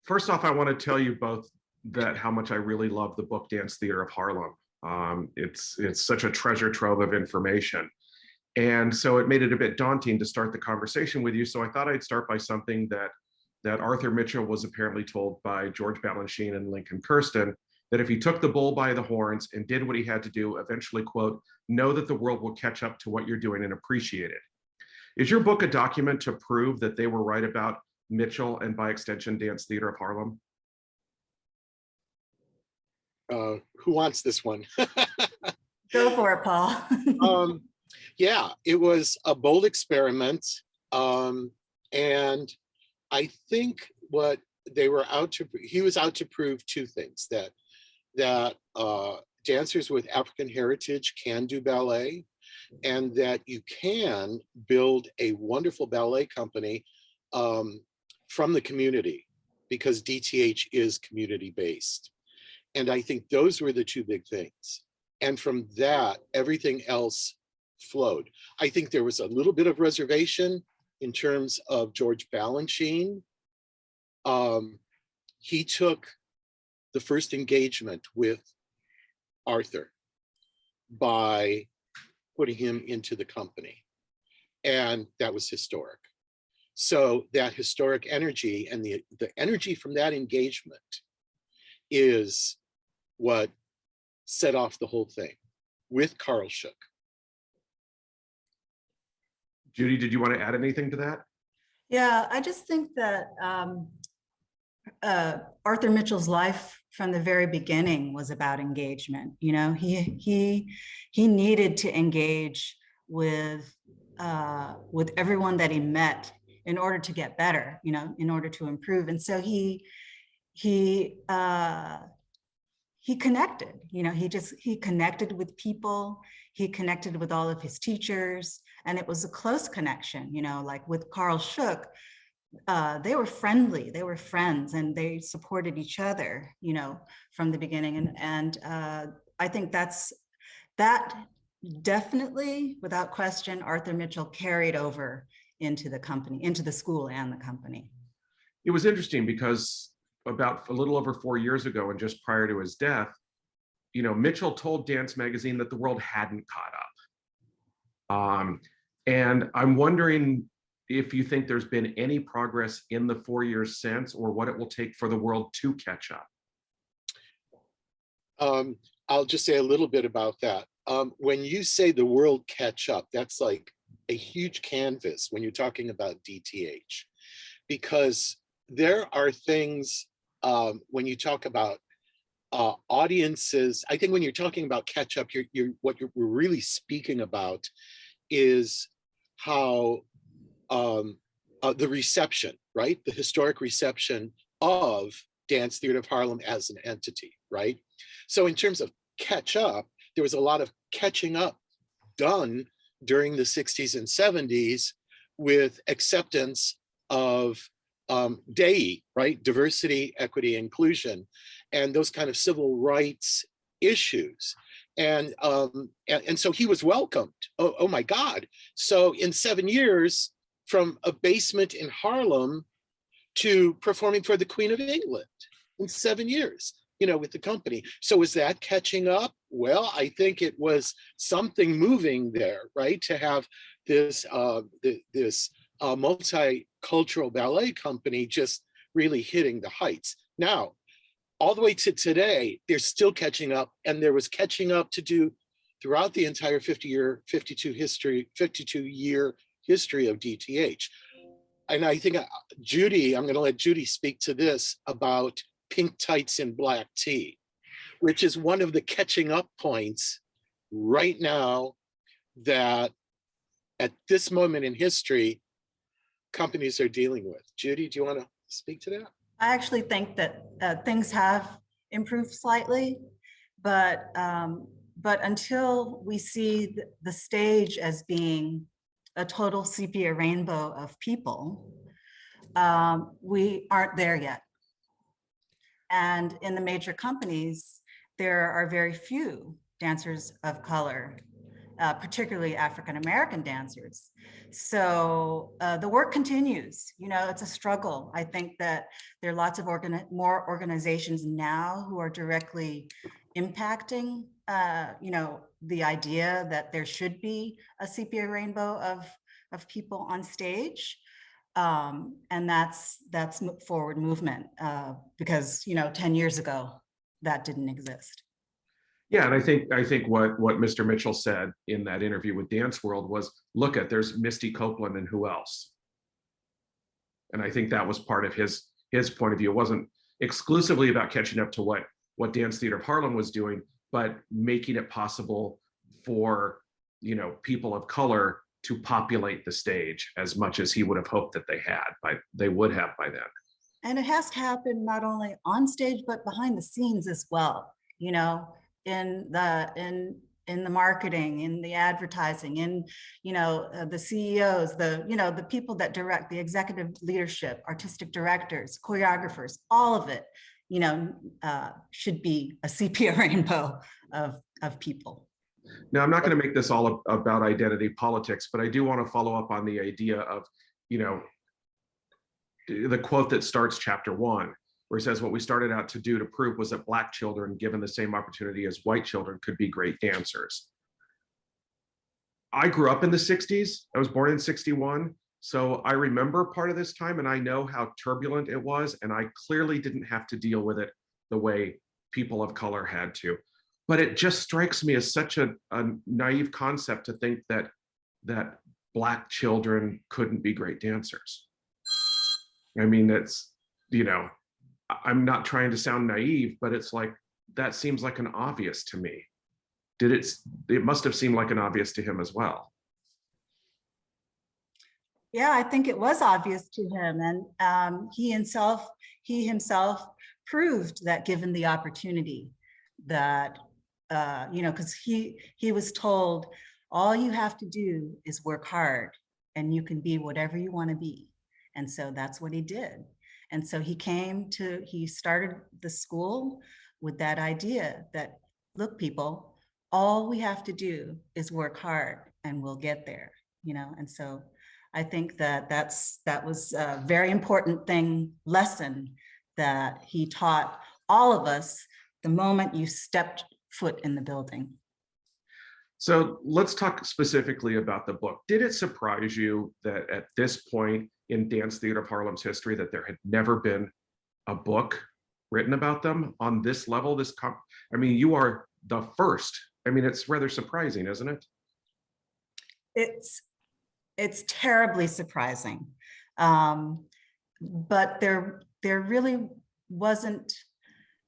First off, I want to tell you both that how much I really love the book Dance Theatre of Harlem. It's such a treasure trove of information. And so it made it a bit daunting to start the conversation with you. So I thought I'd start by something that Arthur Mitchell was apparently told by George Balanchine and Lincoln Kirsten, that if he took the bull by the horns and did what he had to do, eventually, quote, know that the world will catch up to what you're doing and appreciate it. Is your book a document to prove that they were right about Mitchell and by extension, Dance Theatre of Harlem? Who wants this one? Go for it, Paul. Yeah, it was a bold experiment. And I think what they were he was out to prove two things, that dancers with African heritage can do ballet, and that you can build a wonderful ballet company from the community, because DTH is community-based. And I think those were the two big things. And from that, everything else flowed. I think there was a little bit of reservation in terms of George Balanchine. He took the first engagement with Arthur by putting him into the company. And that was historic. So that historic energy and the energy from that engagement is what set off the whole thing with Carl Shook. Judy, did you want to add anything to that? Yeah, I just think that Arthur Mitchell's life from the very beginning was about engagement. You know, he needed to engage with everyone that he met in order to get better, you know, in order to improve. And so he connected, you know, he connected with people, he connected with all of his teachers, and it was a close connection, you know, like with Carl Shook, they were friendly, they were friends, and they supported each other, you know, from the beginning. And I think that definitely, without question, Arthur Mitchell carried over into the company, into the school and the company. It was interesting because about a little over 4 years ago, and just prior to his death, you know, Mitchell told Dance Magazine that the world hadn't caught up. And I'm wondering if you think there's been any progress in the 4 years since, or what it will take for the world to catch up. I'll just say a little bit about that. When you say the world catch up, that's like a huge canvas when you're talking about DTH, because there are things when you talk about audiences. I think when you're talking about catch up, what we're really speaking about is how the reception, right? The historic reception of Dance Theatre of Harlem as an entity, right? So in terms of catch up, there was a lot of catching up done during the 60s and 70s with acceptance of DEI, right? Diversity, equity, inclusion, and those kind of civil rights issues. And so he was welcomed. Oh my God. So in 7 years, from a basement in Harlem to performing for the Queen of England in 7 years, you know, with the company. So was that catching up? Well, I think it was something moving there, right? To have this multicultural ballet company just really hitting the heights. Now, all the way to today, they're still catching up, and there was catching up to do throughout the entire 52-year history of DTH. And I think Judy, I'm going to let Judy speak to this about pink tights and black tea, which is one of the catching up points right now that at this moment in history, companies are dealing with. Judy, do you want to speak to that? I actually think that things have improved slightly, but until we see the stage as being a total sepia rainbow of people, we aren't there yet. And in the major companies, there are very few dancers of color particularly African-American dancers. So the work continues, you know, it's a struggle. I think that there are lots of more organizations now who are directly impacting, you know, the idea that there should be a sepia rainbow of people on stage. And that's forward movement because, you know, 10 years ago, that didn't exist. Yeah, and I think what Mr. Mitchell said in that interview with Dance World was, look at, there's Misty Copeland and who else? And I think that was part of his point of view. It wasn't exclusively about catching up to what Dance Theatre of Harlem was doing, but making it possible for, you know, people of color to populate the stage as much as he would have hoped that they would have by then. And it has to happen not only on stage, but behind the scenes as well, you know, in the marketing, in the advertising, in, you know, the CEOs, you know, the people that direct, the executive leadership, artistic directors, choreographers, all of it, you know, should be a sepia rainbow of people. Now, I'm not going to make this all about identity politics, but I do want to follow up on the idea of, you know, the quote that starts chapter 1, where he says, what we started out to do to prove was that Black children, given the same opportunity as white children, could be great dancers. I grew up in the 60s. I was born in 61. So I remember part of this time, and I know how turbulent it was, and I clearly didn't have to deal with it the way people of color had to. But it just strikes me as such a naive concept to think that Black children couldn't be great dancers. I mean, it's, you know, I'm not trying to sound naive, but it's like, that seems like an obvious to me. It must have seemed like an obvious to him as well. Yeah, I think it was obvious to him. And he himself proved that given the opportunity that, you know, because he was told, all you have to do is work hard and you can be whatever you want to be. And so that's what he did. And so he started the school with that idea that, look, people, all we have to do is work hard and we'll get there, you know? And so I think that was a very important lesson that he taught all of us the moment you stepped foot in the building. So let's talk specifically about the book. Did it surprise you that at this point in Dance Theatre of Harlem's history that there had never been a book written about them on this level? I mean, you are the first. I mean, it's rather surprising, isn't it? It's terribly surprising. But there really wasn't,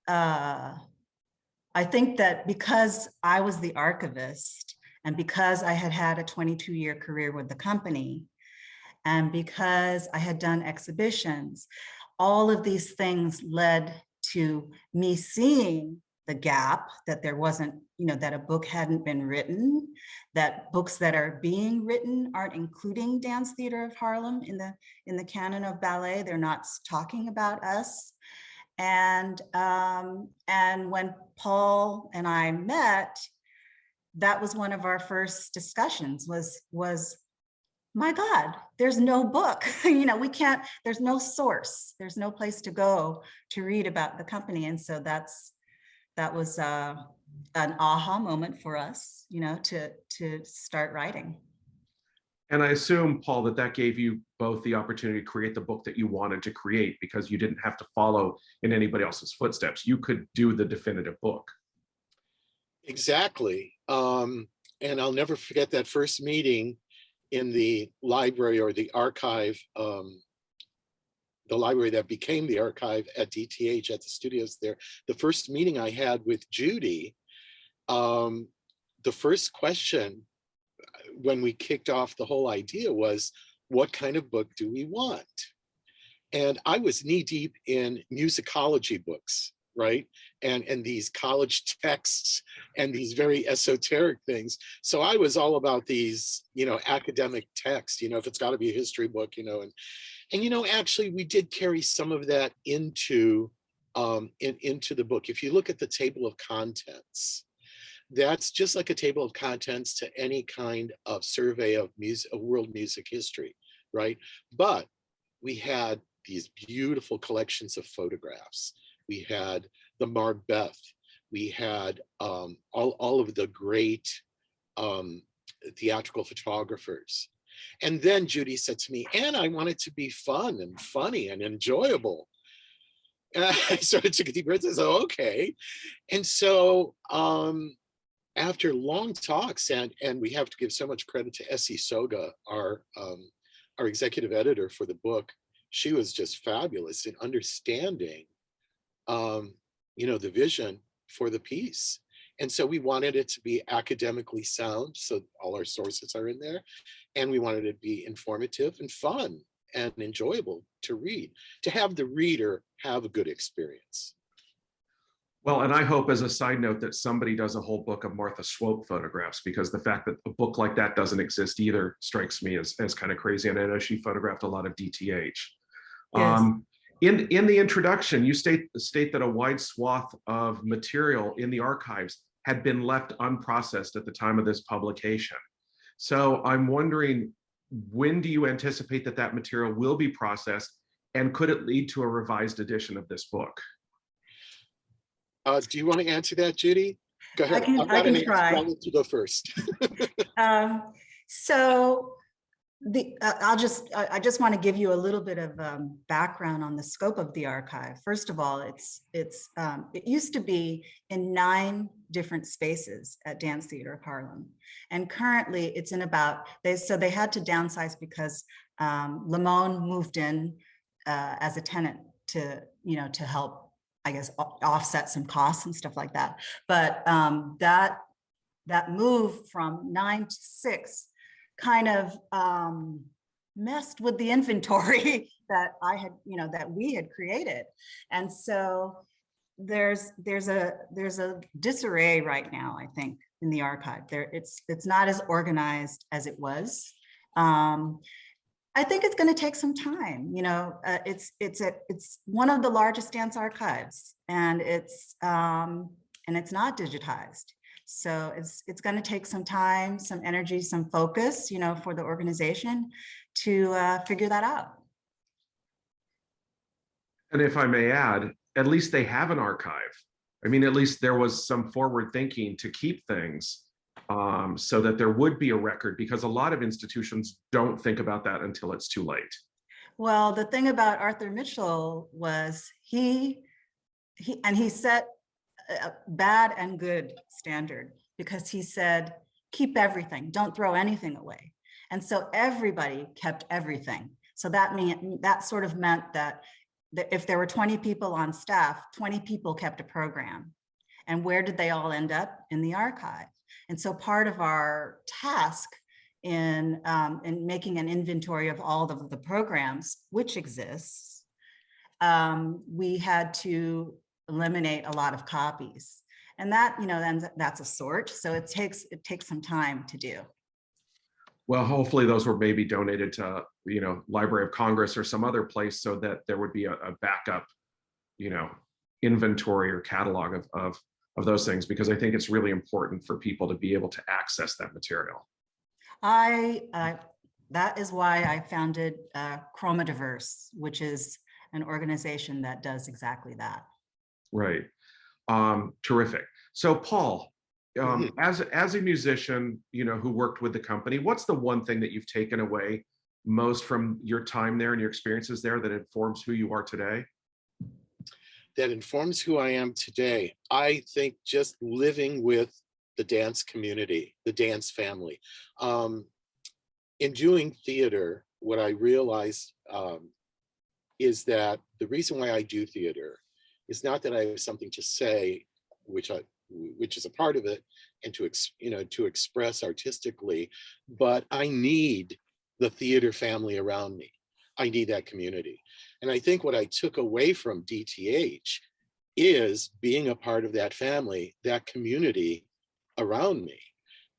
I think that because I was the archivist and because I had had a 22-year career with the company and because I had done exhibitions, all of these things led to me seeing the gap that there wasn't, you know, that a book hadn't been written, that books that are being written aren't including Dance Theatre of Harlem in the canon of ballet. They're not talking about us. And when Paul and I met, that was one of our first discussions was, my God, there's no book, you know, there's no source, there's no place to go to read about the company. And so that was an aha moment for us, you know, to start writing. And I assume, Paul, that gave you both the opportunity to create the book that you wanted to create because you didn't have to follow in anybody else's footsteps. You could do the definitive book. Exactly. And I'll never forget that first meeting in the library or the archive, the library that became the archive at DTH, at the studios there. The first meeting I had with Judy, the first question when we kicked off the whole idea was, what kind of book do we want? And I was knee deep in musicology books, right? And these college texts and these very esoteric things. So I was all about these, you know, academic texts, you know, if it's got to be a history book, you know, and you know, actually we did carry some of that into the book. If you look at the table of contents, That's just like a table of contents to any kind of survey of music, of world music history, right? But we had these beautiful collections of photographs. We had the Marbeth. We had all of the great theatrical photographers. And then Judy said to me, and I want it to be fun and funny and enjoyable. And I sort of took a deep breath and said, okay. And so after long talks, and we have to give so much credit to Essie Soga, our executive editor for the book. She was just fabulous in understanding, the vision for the piece. And so we wanted it to be academically sound, so all our sources are in there. And we wanted it to be informative and fun and enjoyable to read, to have the reader have a good experience. Well, and I hope as a side note that somebody does a whole book of Martha Swope photographs, because the fact that a book like that doesn't exist either strikes me as kind of crazy. And I know she photographed a lot of DTH. Yes. In the introduction, you state that a wide swath of material in the archives had been left unprocessed at the time of this publication. So I'm wondering, when do you anticipate that material will be processed, and could it lead to a revised edition of this book? Do you want to answer that, Judy? Go ahead. I can try. I'll let you go first. So I just want to give you a little bit of background on the scope of the archive. First of all, it used to be in 9 different spaces at Dance Theatre of Harlem, and currently it's in about they had to downsize because Lamone moved in as a tenant to help, I guess, offset some costs and stuff like that. But that move from 9 to 6 kind of messed with the inventory that I had, that we had created. And so there's a disarray right now, I think, in the archive. It's not as organized as it was. I think it's going to take some time. It's one of the largest dance archives, and it's not digitized. So it's going to take some time, some energy, some focus, for the organization to figure that out. And if I may add, at least they have an archive. I mean, at least there was some forward thinking to keep things so that there would be a record, because a lot of institutions don't think about that until it's too late. Well, the thing about Arthur Mitchell was he set a bad and good standard, because he said, keep everything, don't throw anything away. And so everybody kept everything. So that sort of meant that if there were 20 people on staff, 20 people kept a program. And where did they all end up? In the archive. And so part of our task in making an inventory of all of the programs which exists, we had to eliminate a lot of copies, and that then that's a sort. So it takes some time to do. Well, hopefully those were maybe donated to Library of Congress or some other place, so that there would be a backup inventory or catalog of those things, because I think it's really important for people to be able to access that material. That is why I founded Chromadiverse, which is an organization that does exactly that. Right. Terrific. So Paul, as a musician, who worked with the company, what's the one thing that you've taken away most from your time there and your experiences there that informs who you are today? That informs who I am today. I think just living with the dance community, the dance family. In doing theater, what I realized is that the reason why I do theater is not that I have something to say, which is a part of it, and to express artistically, but I need the theater family around me. I need that community. And I think what I took away from DTH is being a part of that family, that community around me.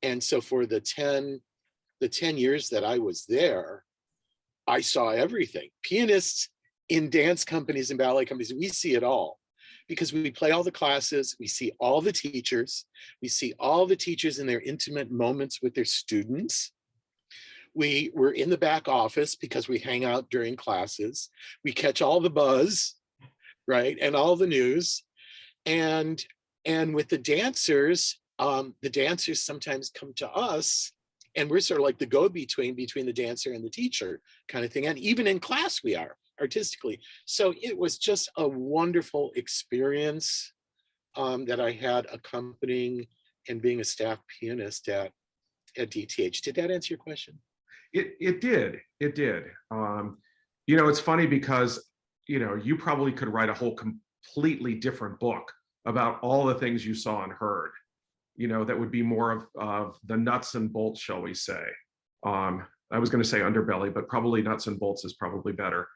And so for the 10 years that I was there, I saw everything. Pianists in dance companies and ballet companies, we see it all. because we play all the classes, we see all the teachers, we see all the teachers in their intimate moments with their students. We're in the back office because we hang out during classes. We catch all the buzz, right, and all the news. And with the dancers sometimes come to us, and we're sort of like the go-between between the dancer and the teacher kind of thing. And even in class, we are artistically. So it was just a wonderful experience that I had accompanying and being a staff pianist at DTH. Did that answer your question? It did. It's funny because, you probably could write a whole completely different book about all the things you saw and heard, that would be more of the nuts and bolts, shall we say. I was going to say underbelly, but probably nuts and bolts is probably better,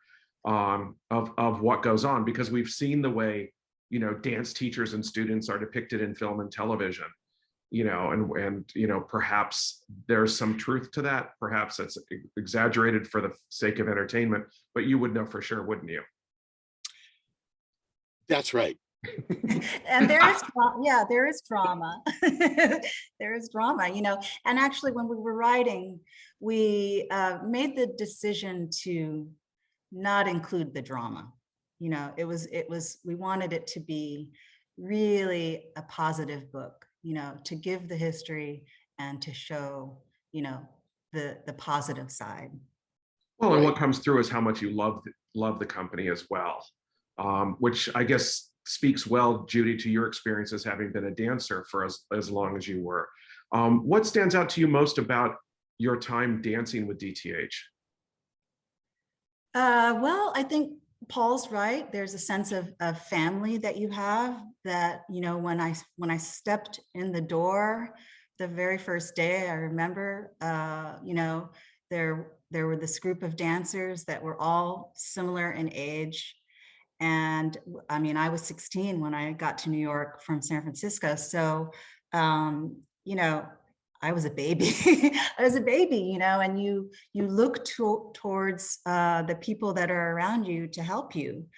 of what goes on, because we've seen the way, dance teachers and students are depicted in film and television. And perhaps there's some truth to that. Perhaps it's exaggerated for the sake of entertainment, but you would know for sure, wouldn't you? That's right. And there is drama. There is drama, and actually when we were writing, we made the decision to not include the drama. We wanted it to be really a positive book, to give the history and to show, the positive side. Well, and what comes through is how much you love the company as well, which I guess speaks well, Judy, to your experience as having been a dancer for as long as you were. What stands out to you most about your time dancing with DTH? Well, I think Paul's right. There's a sense of family that you have that, when I stepped in the door the very first day, I remember, there were this group of dancers that were all similar in age. And I mean, I was 16 when I got to New York from San Francisco. So, I was a baby. I was a baby, and you look towards the people that are around you to help you.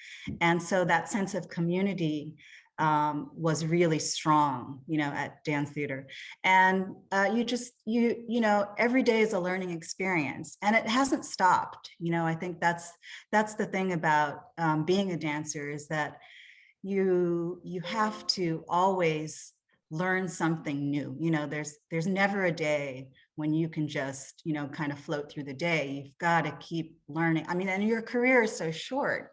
And so that sense of community was really strong, at dance theater. And every day is a learning experience, and it hasn't stopped. I think that's the thing about being a dancer, is that you have to always learn something new. There's never a day when you can just, kind of float through the day. You've got to keep learning. I mean, and your career is so short.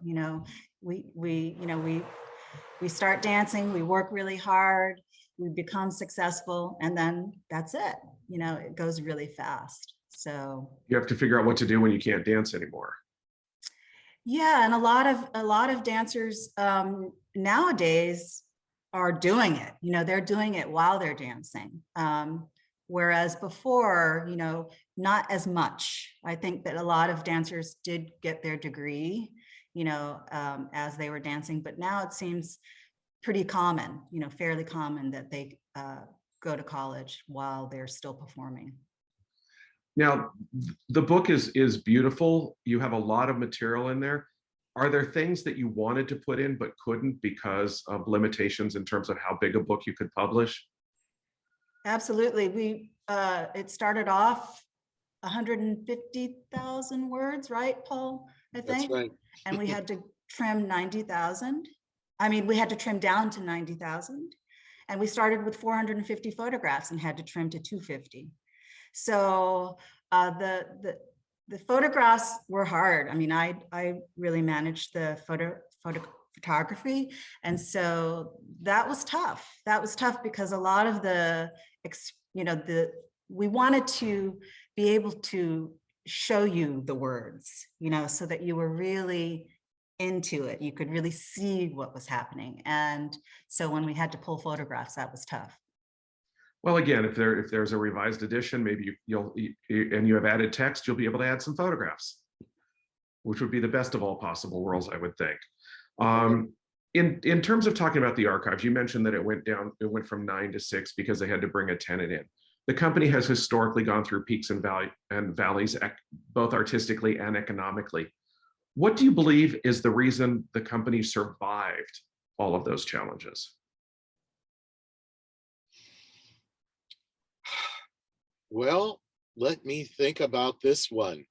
We start dancing, we work really hard, we become successful, and then that's it. It goes really fast. So you have to figure out what to do when you can't dance anymore. Yeah, and a lot of dancers nowadays are doing it. They're doing it while they're dancing. Whereas before, not as much. I think that a lot of dancers did get their degree, as they were dancing, but now it seems pretty common, fairly common, that they go to college while they're still performing. Now, the book is beautiful. You have a lot of material in there. Are there things that you wanted to put in but couldn't because of limitations in terms of how big a book you could publish? Absolutely. It started off 150,000 words, right, Paul? I think. That's right. And we had to trim 90,000. I mean, we had to trim down to 90,000. And we started with 450 photographs and had to trim to 250. So the photographs were hard. I mean, I really managed the photography. And so that was tough. That was tough because a lot of we wanted to be able to show you the words, so that you were really into it. You could really see what was happening. And so when we had to pull photographs, that was tough. Well, again, if there's a revised edition, maybe you have added text, you'll be able to add some photographs, which would be the best of all possible worlds, I would think. In terms of talking about the archives, you mentioned that it went from 9 to 6 because they had to bring a tenant in. The company has historically gone through peaks and valleys, both artistically and economically. What do you believe is the reason the company survived all of those challenges? Well, let me think about this one.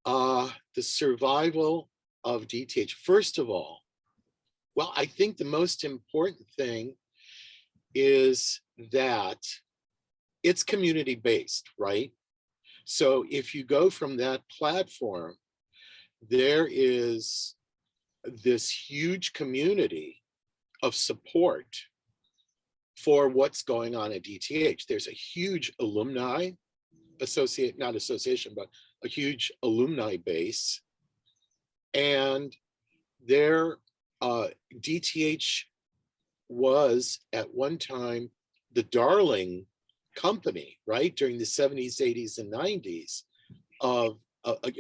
The survival of DTH. First of all, well, I think the most important thing is that it's community-based, right? So if you go from that platform, there is this huge community of support for what's going on at DTH. There's a huge alumni not association, but a huge alumni base. And their DTH was at one time the darling company, right? During the 70s, 80s, and 90s of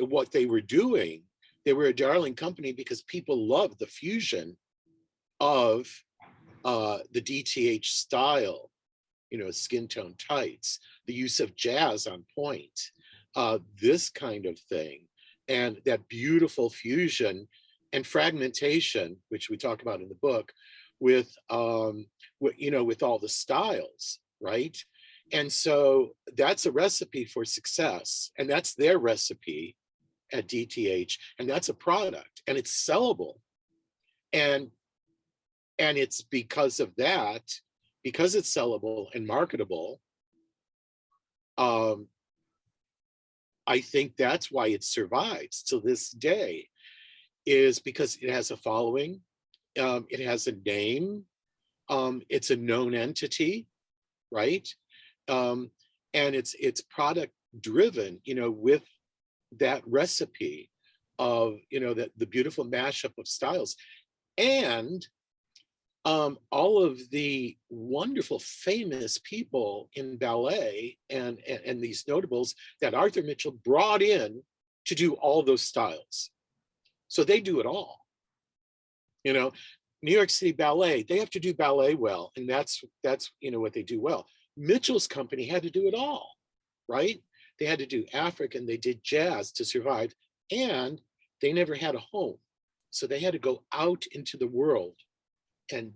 what they were doing. They were a darling company because people loved the fusion of the DTH style, skin tone tights, the use of jazz on point, this kind of thing, and that beautiful fusion and fragmentation, which we talk about in the book, with with all the styles, right? And so that's a recipe for success, and that's their recipe at DTH, and that's a product, and it's sellable, and it's because of that, because it's sellable and marketable. I think that's why it survives to this day, is because it has a following, it has a name, it's a known entity, right? And it's product driven, with that recipe of, that the beautiful mashup of styles, and all of the wonderful famous people in ballet and these notables that Arthur Mitchell brought in to do all those styles. So they do it all. New York City Ballet, they have to do ballet well, and that's what they do well. Mitchell's company had to do it all, right? They had to do African, they did jazz to survive, and they never had a home. So they had to go out into the world, and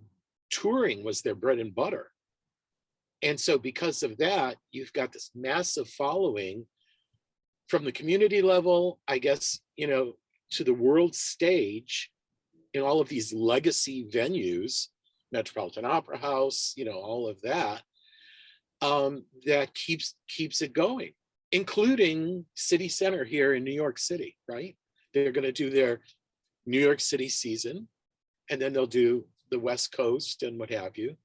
touring was their bread and butter. And so because of that, you've got this massive following from the community level, I guess, to the world stage in all of these legacy venues, Metropolitan Opera House, all of that, that keeps it going, including City Center here in New York City, right? They're going to do their New York City season, and then they'll do the West Coast and what have you.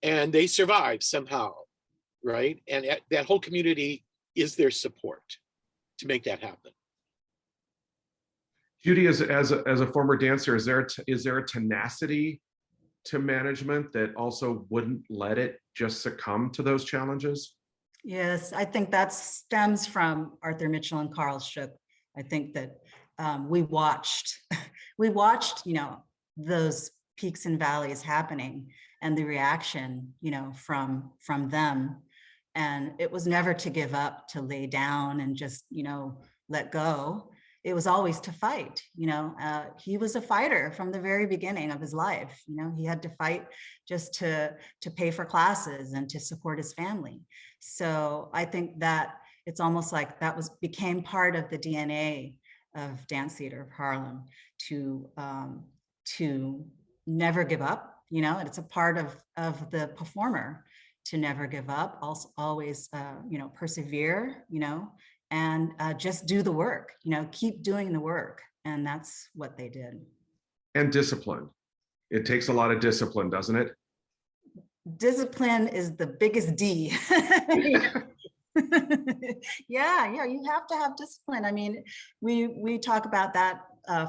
And they survive somehow, right? And that whole community is their support to make that happen. Judy, as a former dancer, is there a tenacity to management that also wouldn't let it just succumb to those challenges? Yes, I think that stems from Arthur Mitchell and Carl Shook. I think that we watched, those peaks and valleys happening, and the reaction, from them. And it was never to give up, to lay down and just, let go. It was always to fight. He was a fighter from the very beginning of his life. He had to fight just to pay for classes and to support his family. So I think that it's almost like that became part of the DNA of Dance Theatre of Harlem, to never give up. And it's a part of the performer to never give up, also always persevere, and just do the work, keep doing the work. And that's what they did. And discipline. It takes a lot of discipline, doesn't it? Discipline is the biggest D. Yeah, you have to have discipline. I mean, we talk about that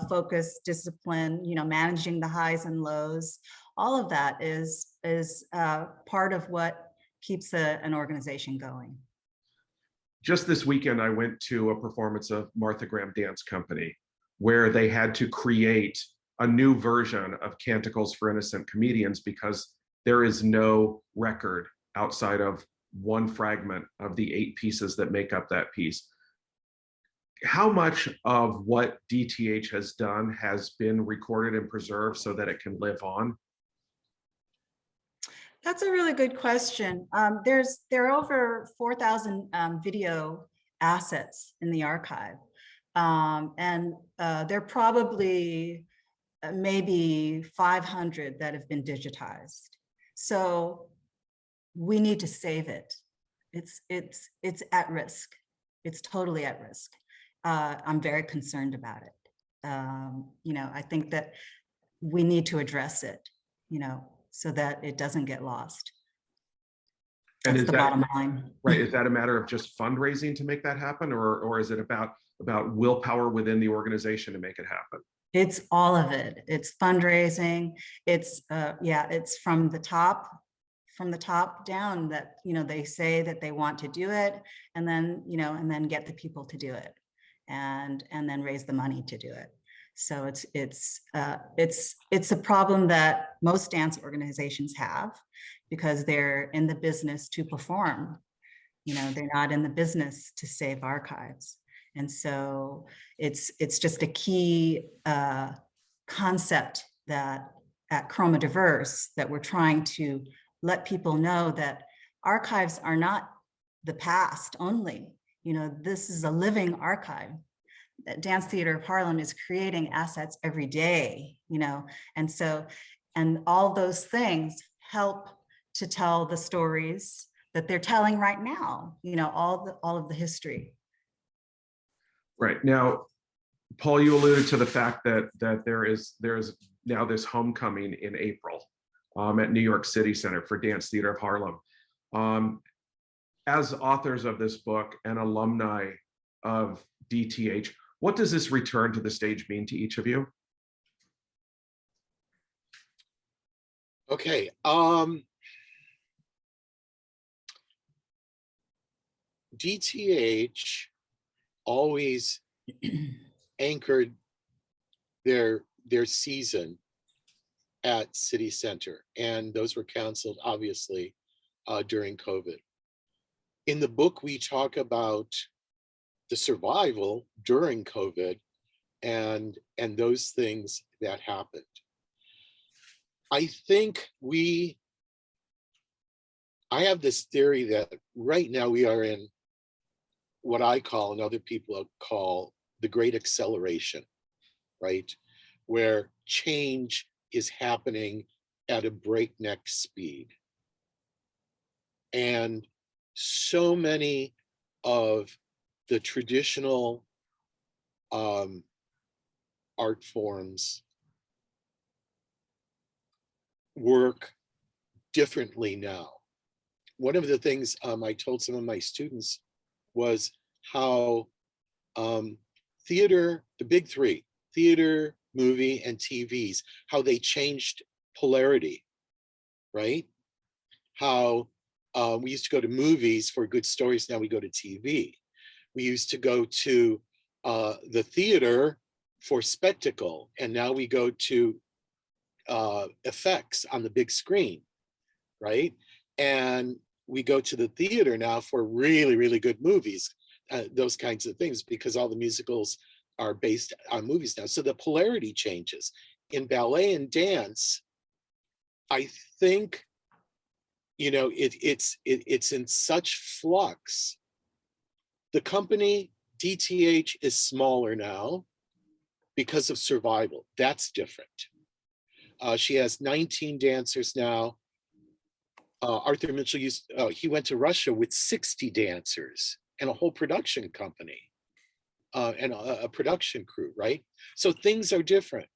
focus, discipline, managing the highs and lows. All of that is part of what keeps an organization going. Just this weekend, I went to a performance of Martha Graham Dance Company, where they had to create a new version of Canticles for Innocent Comedians because there is no record outside of one fragment of the 8 pieces that make up that piece. how much of what DTH has done has been recorded and preserved so that it can live on? That's a really good question. There are over 4,000 video assets in the archive. And there are probably maybe 500 that have been digitized. So we need to save it. It's at risk. It's totally at risk. I'm very concerned about it. I think that we need to address it, so that it doesn't get lost. And That's is the that bottom line. right? Is that a matter of just fundraising to make that happen, or is it about willpower within the organization to make it happen? It's all of it. It's fundraising. It's it's from the top down that, they say that they want to do it, and then, and then get the people to do it, and then raise the money to do it. So it's a problem that most dance organizations have, because they're in the business to perform. They're not in the business to save archives. And so it's just a key concept that at Chroma Diverse that we're trying to let people know, that archives are not the past only. This is a living archive. Dance Theatre of Harlem is creating assets every day, and all those things help to tell the stories that they're telling right now, all of the history. Right. Now, Paul, you alluded to the fact that there is now this homecoming in April at New York City Center for Dance Theatre of Harlem. As authors of this book and alumni of DTH, what does this return to the stage mean to each of you? Okay. DTH always anchored their season at City Center, and those were canceled, obviously, during COVID. In the book, we talk about the survival during COVID and those things that happened. I think I have this theory that right now we are in what I call, and other people call, the great acceleration, right? Where change is happening at a breakneck speed. And so many of the traditional art forms work differently now. One of the things I told some of my students was how theater, the big three, theater, movie, and TVs, how they changed polarity, right? How we used to go to movies for good stories, now we go to TV. We used to go to the theater for spectacle, and now we go to effects on the big screen, right? And we go to the theater now for really, really good movies, those kinds of things, because all the musicals are based on movies now. So the polarity changes. In ballet and dance, I think, it's in such flux. The company DTH is smaller now because of survival. That's different. She has 19 dancers now. Arthur Mitchell he went to Russia with 60 dancers and a whole production company and a production crew, right? So things are different.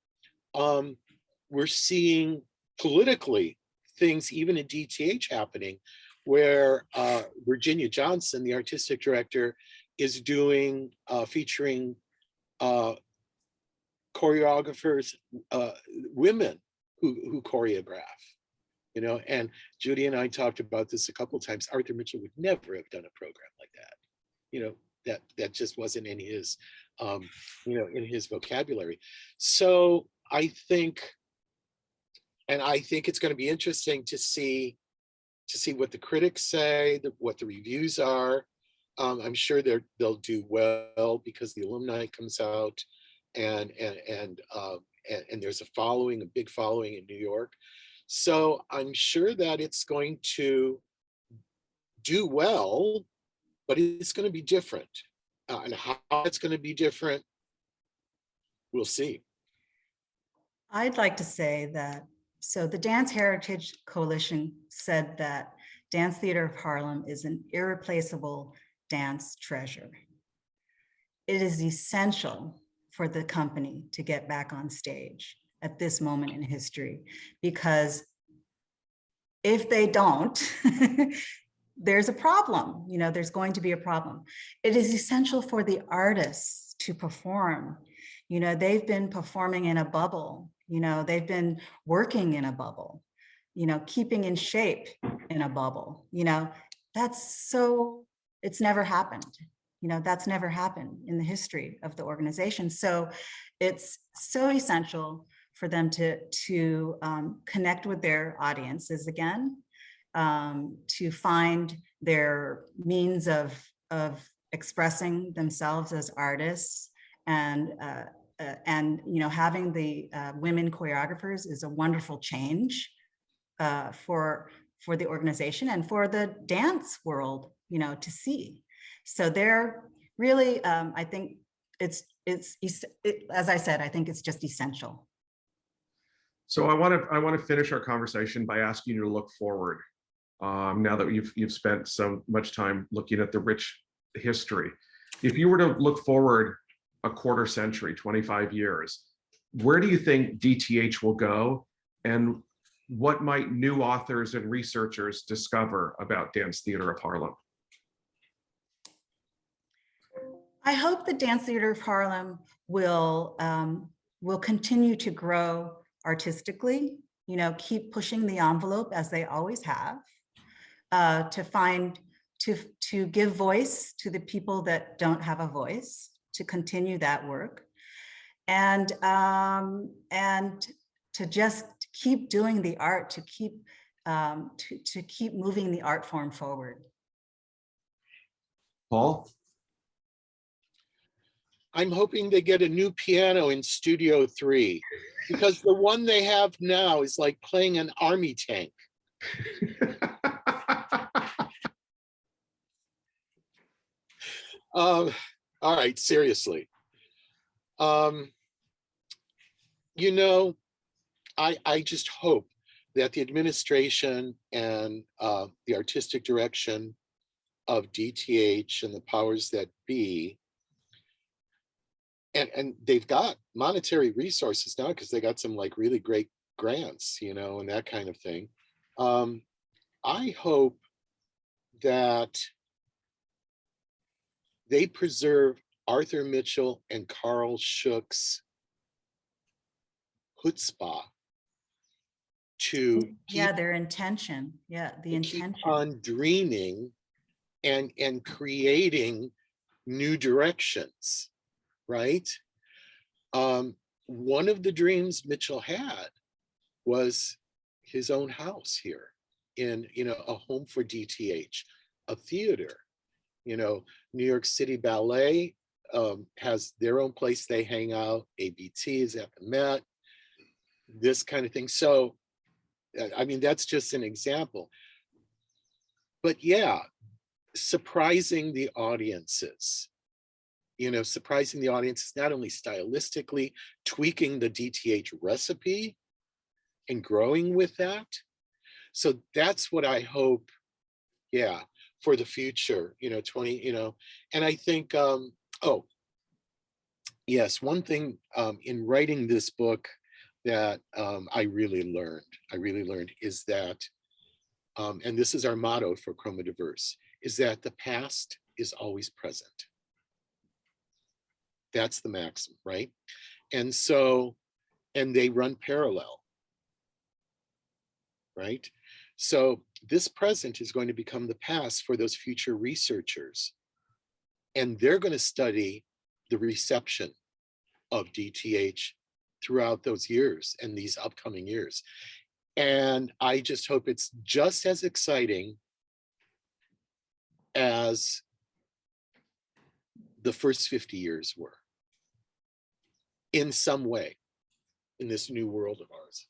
We're seeing politically things even in DTH happening, where Virginia Johnson, the artistic director, is doing featuring choreographers, women who choreograph. And Judy and I talked about this a couple of times. Arthur Mitchell would never have done a program like that. That just wasn't in his, in his vocabulary. So I think it's going to be interesting to see what the critics say, what the reviews are. I'm sure they'll do well because the alumni comes out, and there's a big following in New York. So I'm sure that it's going to do well, but it's going to be different. And how it's going to be different, we'll see. I'd like to say that, so the Dance Heritage Coalition said that Dance Theatre of Harlem is an irreplaceable dance treasure. It is essential for the company to get back on stage at this moment in history, because if they don't, there's a problem. There's going to be a problem. It is essential for the artists to perform. They've been performing in a bubble. They've been working in a bubble, keeping in shape in a bubble. It's never happened. That's never happened in the history of the organization. So it's so essential for them to connect with their audiences again, to find their means of expressing themselves as artists, and having the women choreographers is a wonderful change for the organization and for the dance world, to see. So they're really, I think it's as I said, I think it's just essential. So I want to finish our conversation by asking you to look forward. Now that you've spent so much time looking at the rich history, if you were to look forward a quarter century, 25 years, where do you think DTH will go, and what might new authors and researchers discover about Dance Theatre of Harlem? I hope the Dance Theatre of Harlem will continue to grow artistically, keep pushing the envelope as they always have, to give voice to the people that don't have a voice, to continue that work, and to just keep doing the art, to keep moving the art form forward. Paul? I'm hoping they get a new piano in Studio 3, because the one they have now is like playing an army tank. All right, seriously. I just hope that the administration and the artistic direction of DTH and the powers that be, and they've got monetary resources now because they got some like really great grants, and that kind of thing. I hope that they preserve Arthur Mitchell and Carl Shook's chutzpah to their intention. The intention. Keep on dreaming and creating new directions, right? One of the dreams Mitchell had was his own house here in, a home for DTH, a theater. New York City Ballet has their own place they hang out. ABT is at the Met, this kind of thing. So, I mean, that's just an example. But yeah, surprising the audiences, not only stylistically, tweaking the DTH recipe and growing with that. So that's what I hope, for the future, 20, and I think, oh, yes, one thing in writing this book that I really learned is that, and this is our motto for Chroma Diverse, is that the past is always present. That's the maxim, right? And so, and they run parallel, right? So this present is going to become the past for those future researchers. And they're going to study the reception of DTH throughout those years and these upcoming years. And I just hope it's just as exciting as the first 50 years were in some way in this new world of ours?